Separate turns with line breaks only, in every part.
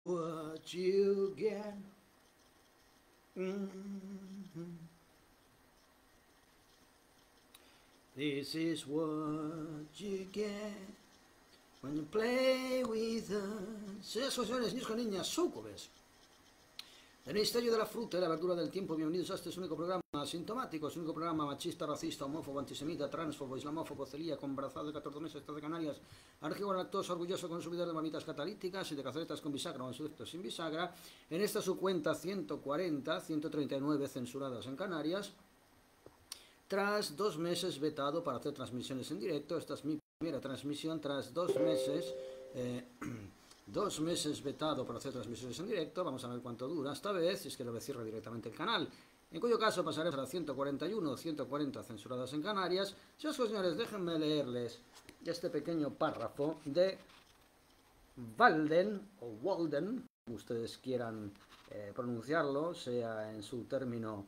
What you get. Mm-hmm. This is what you get when you play with us. Señores, niños con niñas, súcubes. El Ministerio de la Fruta y la Verdura del Tiempo, bienvenidos a este único programa asintomático, es un único programa machista, racista, homófobo, antisemita, transfobo, islamófobo, celíaco, embarazado de 14 meses, de Canarias, alérgico a la lactosa, orgulloso consumidor de mamitas catalíticas y de caceretas con bisagra o en su defecto sin bisagra. En esta su cuenta 140, 139 censuradas en Canarias, tras 2 meses vetado para hacer transmisiones en directo. Esta es mi primera transmisión tras 2 meses. 2 meses vetado para hacer transmisiones en directo. Vamos a ver cuánto dura esta vez, si es que lo cierra directamente el canal. En cuyo caso pasaré a 141 o 140 censuradas en Canarias. Señores, déjenme leerles este pequeño párrafo de Walden, o Walden, como ustedes quieran pronunciarlo, sea en su término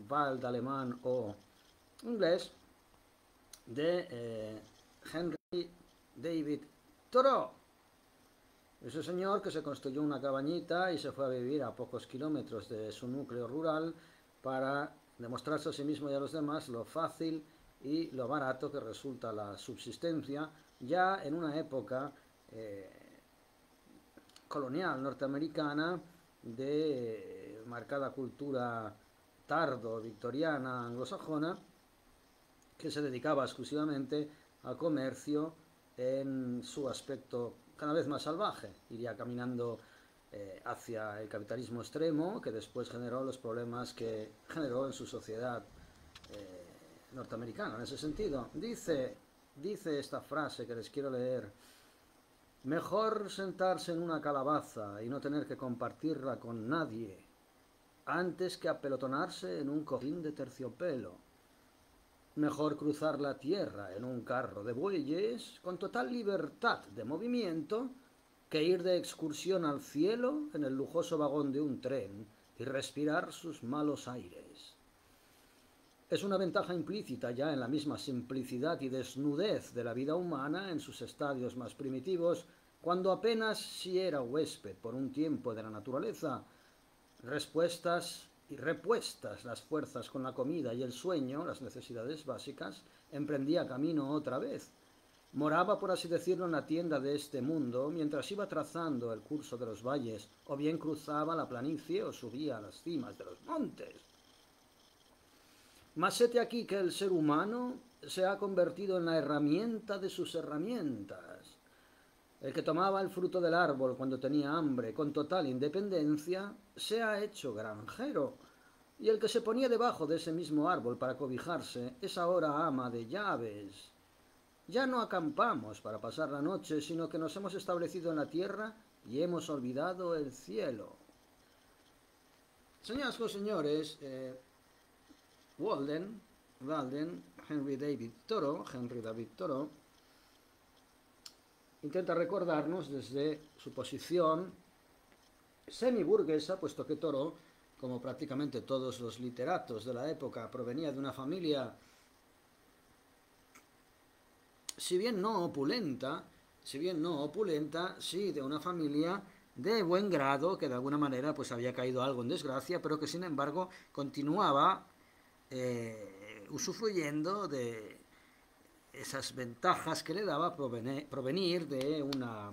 Wald alemán o inglés, de Henry David Thoreau. Ese señor que se construyó una cabañita y se fue a vivir a pocos kilómetros de su núcleo rural para demostrarse a sí mismo y a los demás lo fácil y lo barato que resulta la subsistencia, ya en una época colonial norteamericana de marcada cultura tardo-victoriana anglosajona, que se dedicaba exclusivamente al comercio en su aspecto cada vez más salvaje. Iría caminando hacia el capitalismo extremo, que después generó los problemas que generó en su sociedad norteamericana. En ese sentido, dice esta frase que les quiero leer: mejor sentarse en una calabaza y no tener que compartirla con nadie, antes que apelotonarse en un cojín de terciopelo. Mejor cruzar la tierra en un carro de bueyes con total libertad de movimiento que ir de excursión al cielo en el lujoso vagón de un tren y respirar sus malos aires. Es una ventaja implícita ya en la misma simplicidad y desnudez de la vida humana en sus estadios más primitivos, cuando apenas si era huésped por un tiempo de la naturaleza, respuestas y repuestas las fuerzas con la comida y el sueño, las necesidades básicas, emprendía camino otra vez. Moraba, por así decirlo, en la tienda de este mundo, mientras iba trazando el curso de los valles, o bien cruzaba la planicie o subía a las cimas de los montes. Mas hete aquí que el ser humano se ha convertido en la herramienta de sus herramientas. El que tomaba el fruto del árbol cuando tenía hambre con total independencia se ha hecho granjero, y el que se ponía debajo de ese mismo árbol para cobijarse es ahora ama de llaves. Ya no acampamos para pasar la noche, sino que nos hemos establecido en la tierra y hemos olvidado el cielo. Señoras y señores, Walden, Henry David Thoreau, intenta recordarnos desde su posición semi-burguesa, puesto que Thoreau, como prácticamente todos los literatos de la época, provenía de una familia, si bien no opulenta, sí de una familia de buen grado, que de alguna manera pues había caído algo en desgracia, pero que sin embargo continuaba usufruyendo de esas ventajas que le daba provenir de una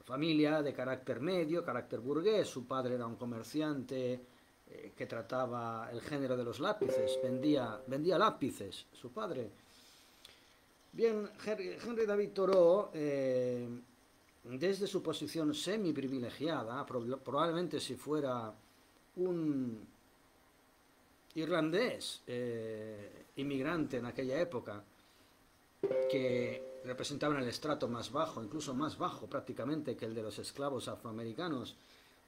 familia de carácter medio, carácter burgués. Su padre era un comerciante que trataba el género de los lápices, vendía lápices, su padre. Bien, Henry David Thoreau, desde su posición semi-privilegiada, probablemente si fuera un irlandés inmigrante en aquella época, que representaban el estrato más bajo, incluso más bajo prácticamente que el de los esclavos afroamericanos,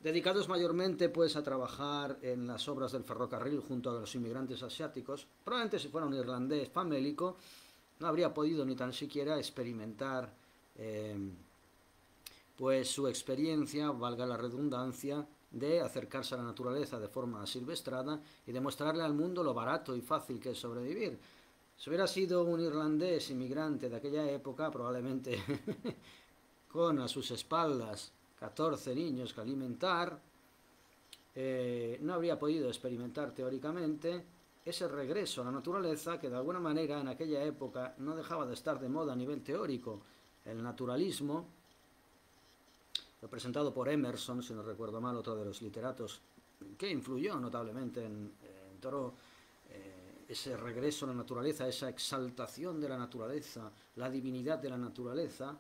dedicados mayormente pues a trabajar en las obras del ferrocarril junto a los inmigrantes asiáticos. Probablemente si fuera un irlandés famélico no habría podido ni tan siquiera experimentar pues su experiencia, valga la redundancia, de acercarse a la naturaleza de forma silvestrada y demostrarle al mundo lo barato y fácil que es sobrevivir. Si hubiera sido un irlandés inmigrante de aquella época, probablemente con a sus espaldas 14 niños que alimentar, no habría podido experimentar teóricamente ese regreso a la naturaleza que de alguna manera en aquella época no dejaba de estar de moda a nivel teórico. El naturalismo, representado por Emerson, si no recuerdo mal, otro de los literatos que influyó notablemente en Thoreau, ese regreso a la naturaleza, esa exaltación de la naturaleza, la divinidad de la naturaleza,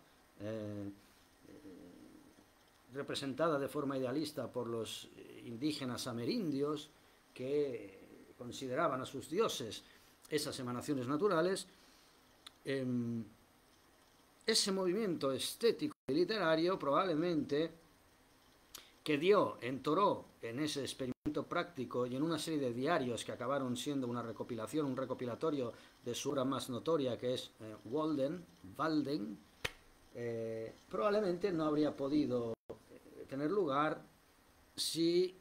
representada de forma idealista por los indígenas amerindios que consideraban a sus dioses esas emanaciones naturales. Ese movimiento estético y literario probablemente que dio en Thoreau, en ese experimento práctico y en una serie de diarios que acabaron siendo una recopilación, un recopilatorio de su obra más notoria, que es Walden, probablemente no habría podido tener lugar si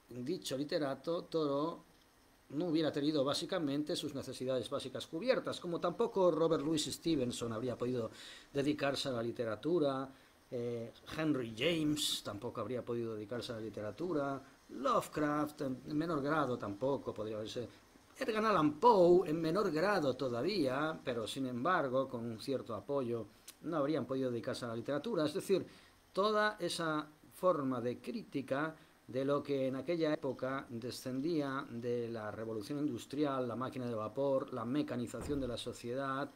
dicho literato, Thoreau, no hubiera tenido básicamente sus necesidades básicas cubiertas, como tampoco Robert Louis Stevenson habría podido dedicarse a la literatura, Henry James tampoco habría podido dedicarse a la literatura, Lovecraft en menor grado tampoco podría haberse, Edgar Allan Poe en menor grado todavía, pero sin embargo con un cierto apoyo no habrían podido dedicarse a la literatura. Es decir, toda esa forma de crítica de lo que en aquella época descendía de la revolución industrial, la máquina de vapor, la mecanización de la sociedad,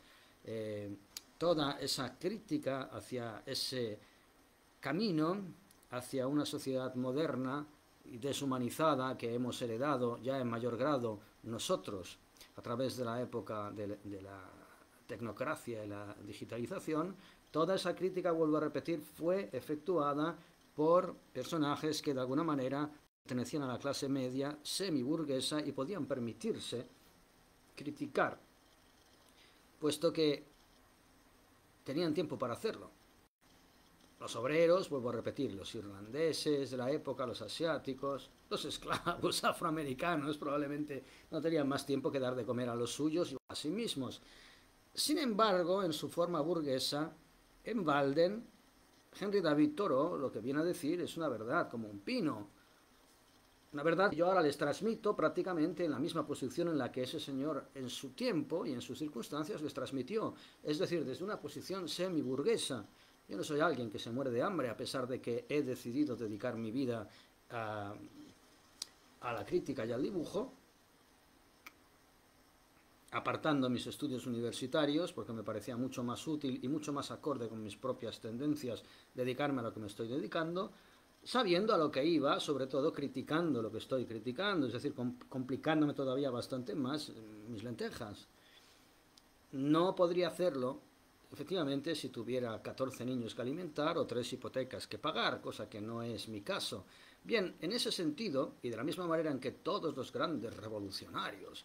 toda esa crítica hacia ese camino, hacia una sociedad moderna y deshumanizada que hemos heredado ya en mayor grado nosotros a través de la época de la tecnocracia y la digitalización. Toda esa crítica, vuelvo a repetir, fue efectuada por personajes que de alguna manera pertenecían a la clase media semiburguesa y podían permitirse criticar, puesto que tenían tiempo para hacerlo. Los obreros, vuelvo a repetir, los irlandeses de la época, los asiáticos, los esclavos afroamericanos probablemente no tenían más tiempo que dar de comer a los suyos y a sí mismos. Sin embargo, en su forma burguesa, en Walden, Henry David Thoreau lo que viene a decir es una verdad como un pino. Una verdad que yo ahora les transmito prácticamente en la misma posición en la que ese señor en su tiempo y en sus circunstancias les transmitió. Es decir, desde una posición semi-burguesa. Yo no soy alguien que se muere de hambre a pesar de que he decidido dedicar mi vida a la crítica y al dibujo, apartando mis estudios universitarios, porque me parecía mucho más útil y mucho más acorde con mis propias tendencias dedicarme a lo que me estoy dedicando, sabiendo a lo que iba, sobre todo criticando lo que estoy criticando, es decir, complicándome todavía bastante más mis lentejas. No podría hacerlo, efectivamente, si tuviera 14 niños que alimentar o 3 hipotecas que pagar, cosa que no es mi caso. Bien, en ese sentido, y de la misma manera en que todos los grandes revolucionarios,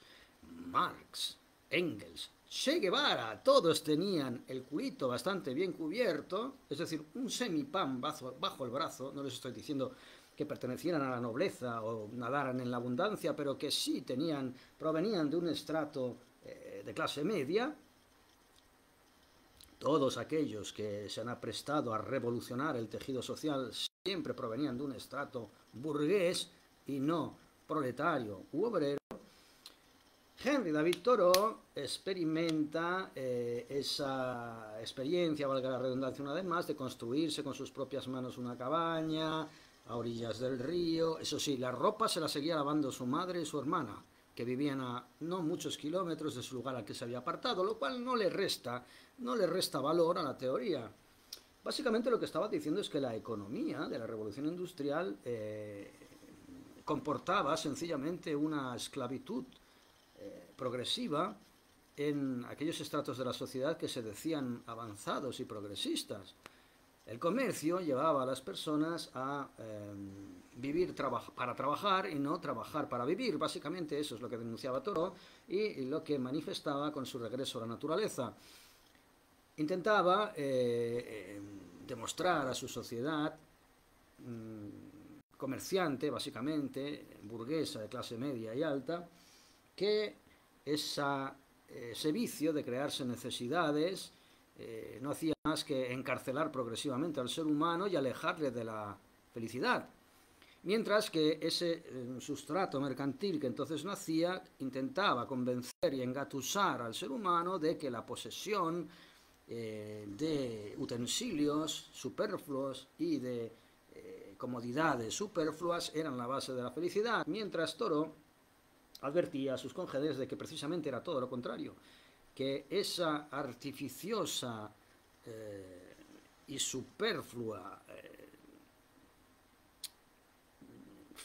Marx, Engels, Che Guevara, todos tenían el culito bastante bien cubierto, es decir, un semipan bajo el brazo, no les estoy diciendo que pertenecieran a la nobleza o nadaran en la abundancia, pero que sí provenían de un estrato de clase media. Todos aquellos que se han aprestado a revolucionar el tejido social siempre provenían de un estrato burgués y no proletario u obrero. Henry David Thoreau experimenta esa experiencia, valga la redundancia una vez más, de construirse con sus propias manos una cabaña a orillas del río. Eso sí, la ropa se la seguía lavando su madre y su hermana, que vivían a no muchos kilómetros de su lugar al que se había apartado, lo cual no le resta valor a la teoría. Básicamente lo que estaba diciendo es que la economía de la revolución industrial comportaba sencillamente una esclavitud progresiva en aquellos estratos de la sociedad que se decían avanzados y progresistas. El comercio llevaba a las personas a vivir para trabajar y no trabajar para vivir. Básicamente eso es lo que denunciaba Thoreau y lo que manifestaba con su regreso a la naturaleza. Intentaba demostrar a su sociedad comerciante, básicamente, burguesa de clase media y alta, que ese vicio de crearse necesidades no hacía más que encarcelar progresivamente al ser humano y alejarle de la felicidad. Mientras que ese sustrato mercantil que entonces nacía intentaba convencer y engatusar al ser humano de que la posesión de utensilios superfluos y de comodidades superfluas eran la base de la felicidad, mientras Thoreau advertía a sus congéneres de que precisamente era todo lo contrario, que esa artificiosa y superflua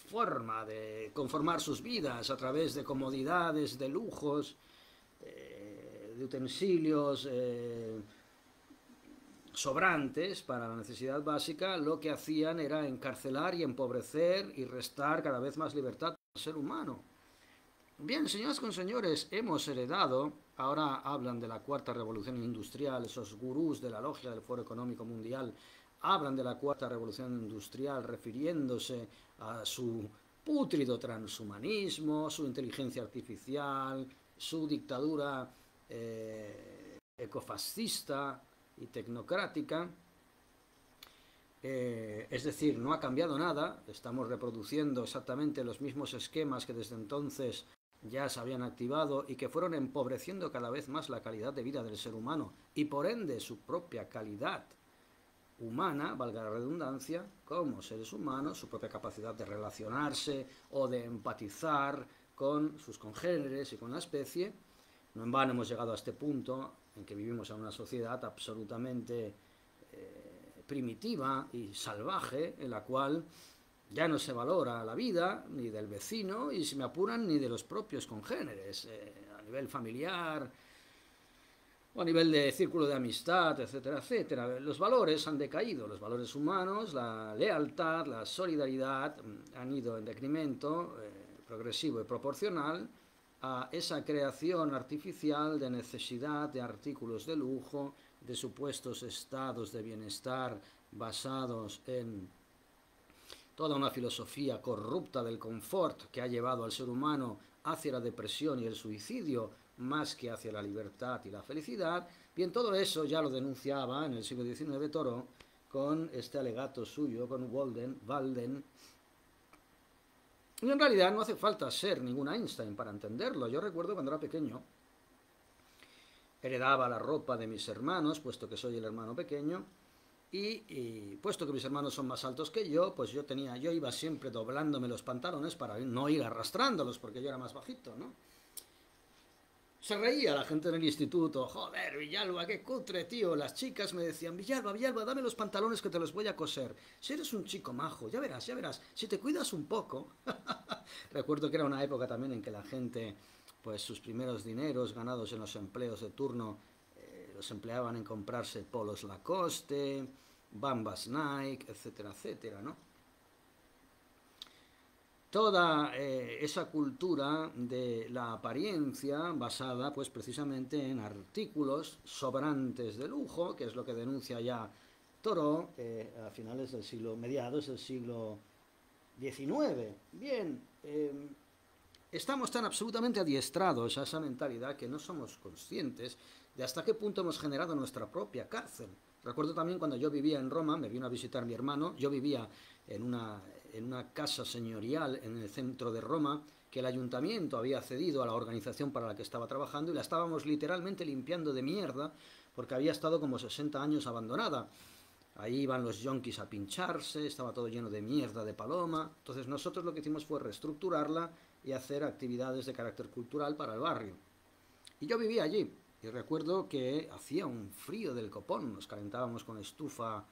forma de conformar sus vidas a través de comodidades, de lujos, de utensilios sobrantes para la necesidad básica, lo que hacían era encarcelar y empobrecer y restar cada vez más libertad al ser humano. Bien, señoras con señores, hemos heredado, ahora hablan de la cuarta revolución industrial, esos gurús de la logia del Foro Económico Mundial hablan de la cuarta revolución industrial refiriéndose a su pútrido transhumanismo, su inteligencia artificial, su dictadura ecofascista y tecnocrática. Es decir, no ha cambiado nada, estamos reproduciendo exactamente los mismos esquemas que desde entonces ya se habían activado y que fueron empobreciendo cada vez más la calidad de vida del ser humano y por ende su propia calidad humana, valga la redundancia, como seres humanos, su propia capacidad de relacionarse o de empatizar con sus congéneres y con la especie. No en vano hemos llegado a este punto en que vivimos en una sociedad absolutamente primitiva y salvaje, en la cual ya no se valora la vida ni del vecino y, si me apuran, ni de los propios congéneres, a nivel familiar o a nivel de círculo de amistad, etcétera, etcétera. Los valores han decaído, los valores humanos, la lealtad, la solidaridad han ido en decremento progresivo y proporcional a esa creación artificial de necesidad de artículos de lujo, de supuestos estados de bienestar basados en toda una filosofía corrupta del confort que ha llevado al ser humano hacia la depresión y el suicidio más que hacia la libertad y la felicidad. Bien, todo eso ya lo denunciaba en el siglo XIX Thoreau con este alegato suyo, con Walden. Y en realidad no hace falta ser ningún Einstein para entenderlo. Yo recuerdo cuando era pequeño, heredaba la ropa de mis hermanos, puesto que soy el hermano pequeño, y puesto que mis hermanos son más altos que yo, pues yo iba siempre doblándome los pantalones para no ir arrastrándolos, porque yo era más bajito, ¿no? Se reía la gente en el instituto: joder, Villalba, qué cutre, tío. Las chicas me decían: Villalba, dame los pantalones que te los voy a coser. Si eres un chico majo, ya verás, si te cuidas un poco. Recuerdo que era una época también en que la gente, pues sus primeros dineros ganados en los empleos de turno, los empleaban en comprarse polos Lacoste, Bambas Nike, etcétera, etcétera, ¿no? Toda esa cultura de la apariencia basada pues precisamente en artículos sobrantes de lujo, que es lo que denuncia ya Thoreau a finales del siglo, mediados del siglo XIX. Bien, estamos tan absolutamente adiestrados a esa mentalidad que no somos conscientes de hasta qué punto hemos generado nuestra propia cárcel. Recuerdo también cuando yo vivía en Roma, me vino a visitar mi hermano, yo vivía en una casa señorial en el centro de Roma que el ayuntamiento había cedido a la organización para la que estaba trabajando y la estábamos literalmente limpiando de mierda porque había estado como 60 años abandonada. Ahí iban los yonkis a pincharse, estaba todo lleno de mierda de paloma. Entonces nosotros lo que hicimos fue reestructurarla y hacer actividades de carácter cultural para el barrio. Y yo vivía allí y recuerdo que hacía un frío del copón, nos calentábamos con estufa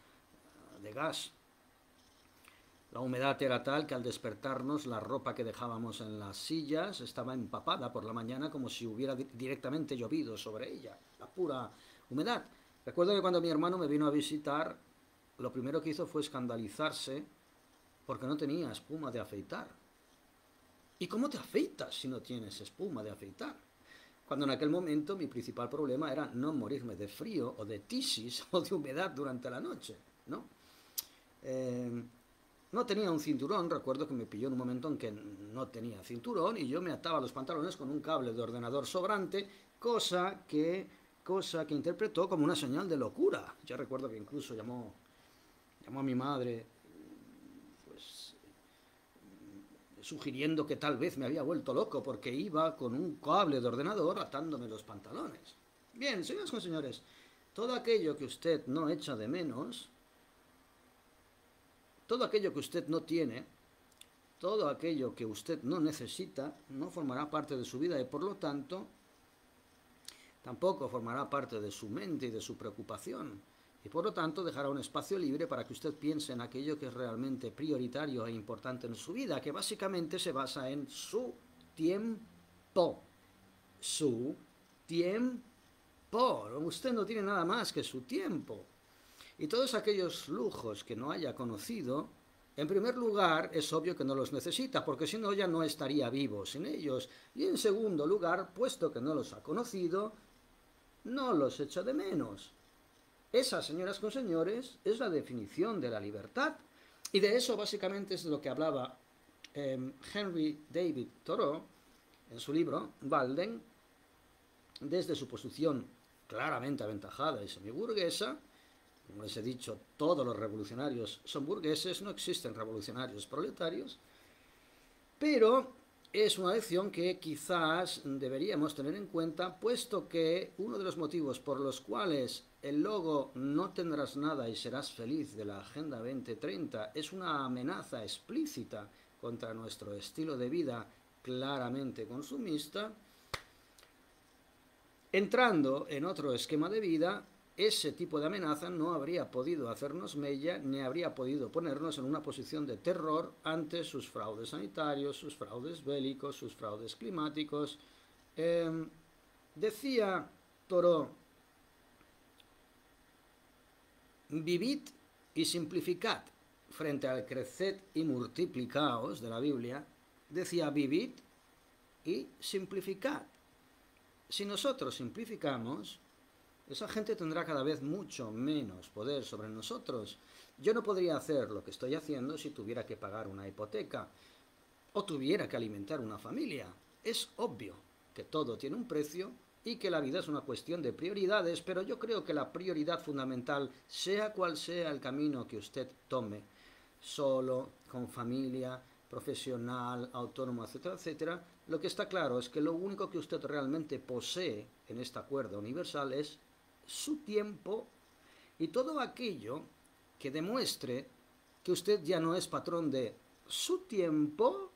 de gas. La humedad era tal que al despertarnos la ropa que dejábamos en las sillas estaba empapada por la mañana como si hubiera directamente llovido sobre ella, la pura humedad. Recuerdo que cuando mi hermano me vino a visitar, lo primero que hizo fue escandalizarse porque no tenía espuma de afeitar. ¿Y cómo te afeitas si no tienes espuma de afeitar? Cuando en aquel momento mi principal problema era no morirme de frío o de tisis o de humedad durante la noche, ¿no? No tenía un cinturón, recuerdo que me pilló en un momento en que no tenía cinturón y yo me ataba los pantalones con un cable de ordenador sobrante, cosa que cosa que interpretó como una señal de locura. Yo recuerdo que incluso llamó a mi madre, pues, sugiriendo que tal vez me había vuelto loco porque iba con un cable de ordenador atándome los pantalones. Bien, señoras y señores, todo aquello que usted no echa de menos, todo aquello que usted no tiene, todo aquello que usted no necesita, no formará parte de su vida y por lo tanto tampoco formará parte de su mente y de su preocupación. Y por lo tanto dejará un espacio libre para que usted piense en aquello que es realmente prioritario e importante en su vida, que básicamente se basa en su tiempo. Su tiempo. Usted no tiene nada más que su tiempo. Y todos aquellos lujos que no haya conocido, en primer lugar, es obvio que no los necesita, porque si no ya no estaría vivo sin ellos. Y en segundo lugar, puesto que no los ha conocido, no los echa de menos. Esa, señoras con señores, es la definición de la libertad. Y de eso básicamente es de lo que hablaba Henry David Thoreau en su libro, Walden, desde su posición claramente aventajada y semiburguesa. Como les he dicho, todos los revolucionarios son burgueses, no existen revolucionarios proletarios, pero es una lección que quizás deberíamos tener en cuenta, puesto que uno de los motivos por los cuales el logo "no tendrás nada y serás feliz" de la Agenda 2030 es una amenaza explícita contra nuestro estilo de vida claramente consumista, entrando en otro esquema de vida, ese tipo de amenaza no habría podido hacernos mella ni habría podido ponernos en una posición de terror ante sus fraudes sanitarios, sus fraudes bélicos, sus fraudes climáticos. Decía Thoreau, vivid y simplificad. Frente al creced y multiplicaos de la Biblia, decía vivid y simplificad. Si nosotros simplificamos, esa gente tendrá cada vez mucho menos poder sobre nosotros. Yo no podría hacer lo que estoy haciendo si tuviera que pagar una hipoteca o tuviera que alimentar una familia. Es obvio que todo tiene un precio y que la vida es una cuestión de prioridades, pero yo creo que la prioridad fundamental, sea cual sea el camino que usted tome, solo, con familia, profesional, autónomo, etcétera, etcétera, lo que está claro es que lo único que usted realmente posee en esta cuerda universal es su tiempo, y todo aquello que demuestre que usted ya no es patrón de su tiempo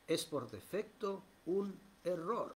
es por defecto un error.